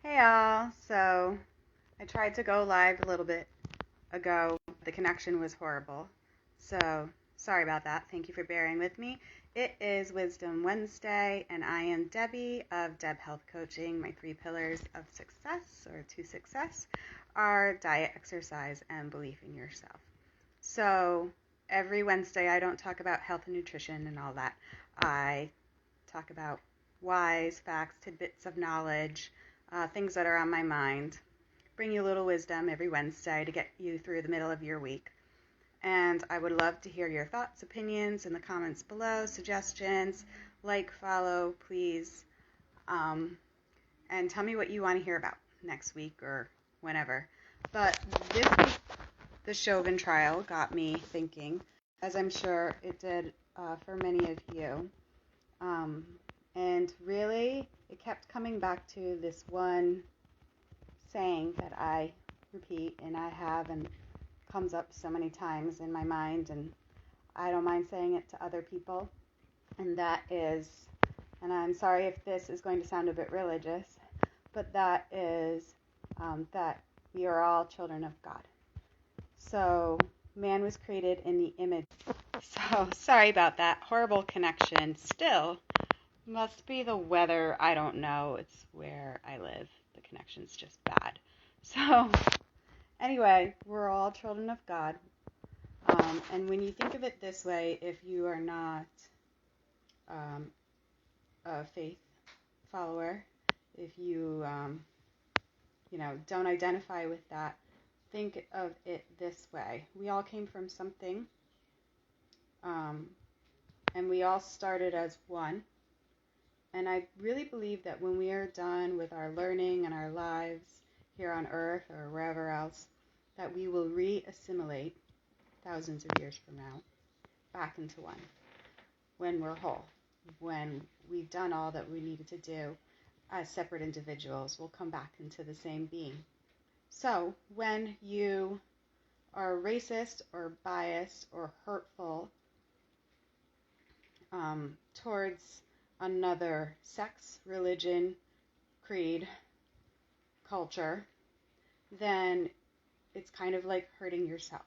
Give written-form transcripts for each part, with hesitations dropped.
Hey all, so I tried to go live a little bit ago. The connection was horrible. So sorry about that. Thank you for bearing with me. It is Wisdom Wednesday, and I am Debbie of D.E.B Health Coaching. My 3 pillars of success, or to success, are diet, exercise, and belief in yourself. So every Wednesday I don't talk about health and nutrition and all that. I talk about wise facts, tidbits of knowledge, things that are on my mind. Bring you a little wisdom every Wednesday to get you through the middle of your week. And I would love to hear your thoughts, opinions in the comments below, suggestions, like, follow, please. And tell me what you want to hear about next week or whenever. But this week, the Chauvin trial got me thinking, as I'm sure it did for many of you. And really, it kept coming back to this one saying that I repeat, and I have, and comes up so many times in my mind, and I don't mind saying it to other people. And that is, and I'm sorry if this is going to sound a bit religious, but that is that we are all children of God. So man was created in the image. So sorry about that. Horrible connection still. Must be the weather. I don't know. It's where I live. The connection's just bad. So anyway, we're all children of God. And when you think of it this way, if you are not a faith follower, if you don't identify with that, think of it this way. We all came from something, and we all started as one. And I really believe that when we are done with our learning and our lives here on earth or wherever else, that we will re-assimilate thousands of years from now back into one when we're whole. When we've done all that we needed to do as separate individuals, we'll come back into the same being. So when you are racist or biased or hurtful towards another sex, religion, creed, culture, then it's kind of like hurting yourself.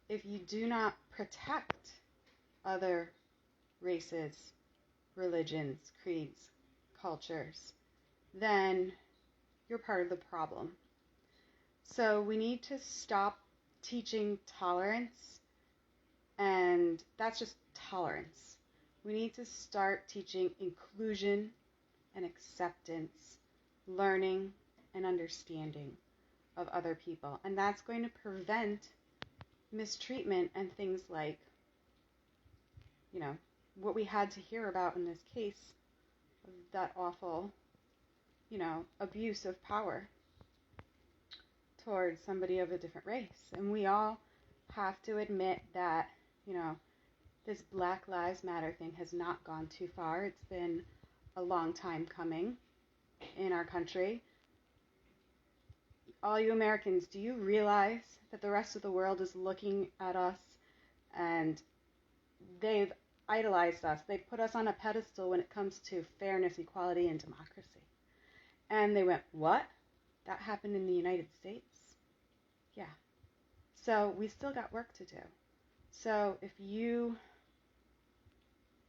If you do not protect other races, religions, creeds, cultures, then you're part of the problem. So we need to stop teaching tolerance, and that's just tolerance. We need to start teaching inclusion and acceptance, learning and understanding of other people. And that's going to prevent mistreatment and things like, what we had to hear about in this case, of that awful, abuse of power towards somebody of a different race. And we all have to admit that, this Black Lives Matter thing has not gone too far. It's been a long time coming in our country. All you Americans, do you realize that the rest of the world is looking at us and they've idolized us? They put us on a pedestal when it comes to fairness, equality, and democracy. And they went, what? That happened in the United States? Yeah. So we still got work to do. So if you,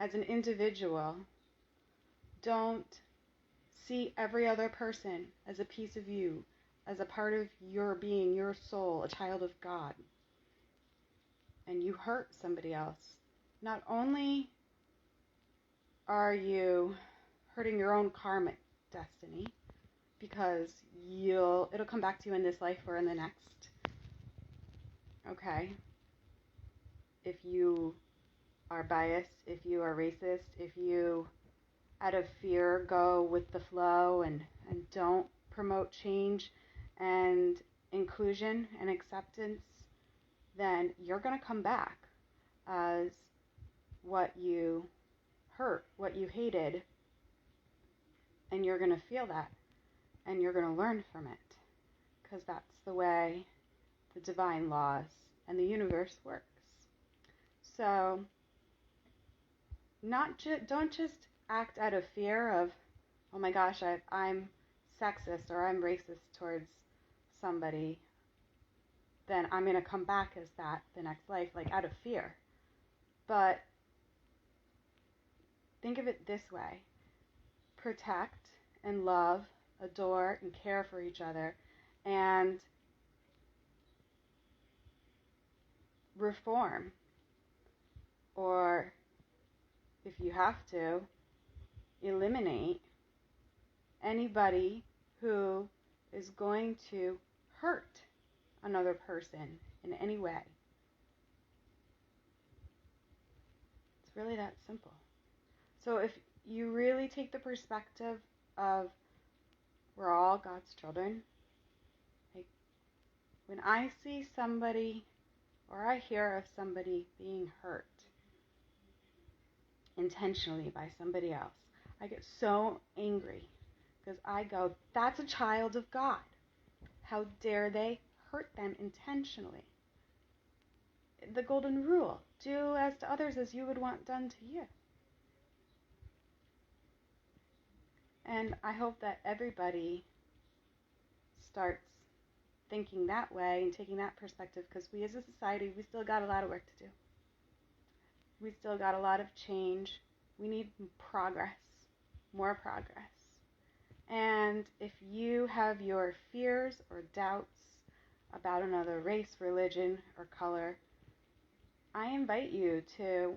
as an individual, don't see every other person as a piece of you, as a part of your being, your soul, a child of God, and you hurt somebody else, not only are you hurting your own karmic destiny, because it'll come back to you in this life or in the next. Okay? If you are biased, if you are racist, if you, out of fear, go with the flow and don't promote change and inclusion and acceptance, then you're going to come back as what you hurt, what you hated, and you're going to feel that, and you're going to learn from it, because that's the way the divine laws and the universe works. So don't just act out of fear of, oh my gosh, I'm sexist or I'm racist towards somebody, then I'm going to come back as that the next life, like out of fear. But think of it this way. Protect and love, adore and care for each other, and reform, or if you have to, eliminate anybody who is going to hurt another person in any way. It's really that simple. So if you really take the perspective of we're all God's children, like when I see somebody or I hear of somebody being hurt intentionally by somebody else, I get so angry because I go, that's a child of God. How dare they hurt them intentionally? The golden rule, do as to others as you would want done to you. And I hope that everybody starts thinking that way and taking that perspective, because we as a society, we still got a lot of work to do. We still got a lot of change. We need progress, more progress. And if you have your fears or doubts about another race, religion, or color, I invite you to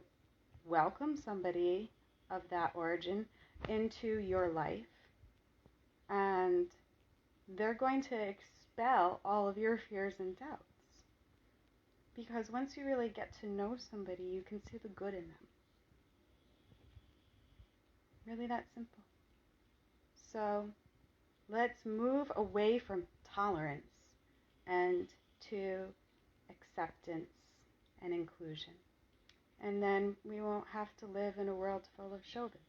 welcome somebody of that origin into your life, and they're going to expel all of your fears and doubts. Because once you really get to know somebody, you can see the good in them. Really that simple. So let's move away from tolerance and to acceptance and inclusion. And then we won't have to live in a world full of Chauvins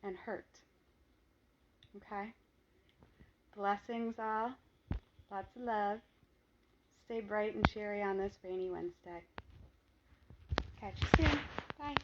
and hurt. Okay? Blessings all. Lots of love. Stay bright and cheery on this rainy Wednesday. Catch you soon. Bye.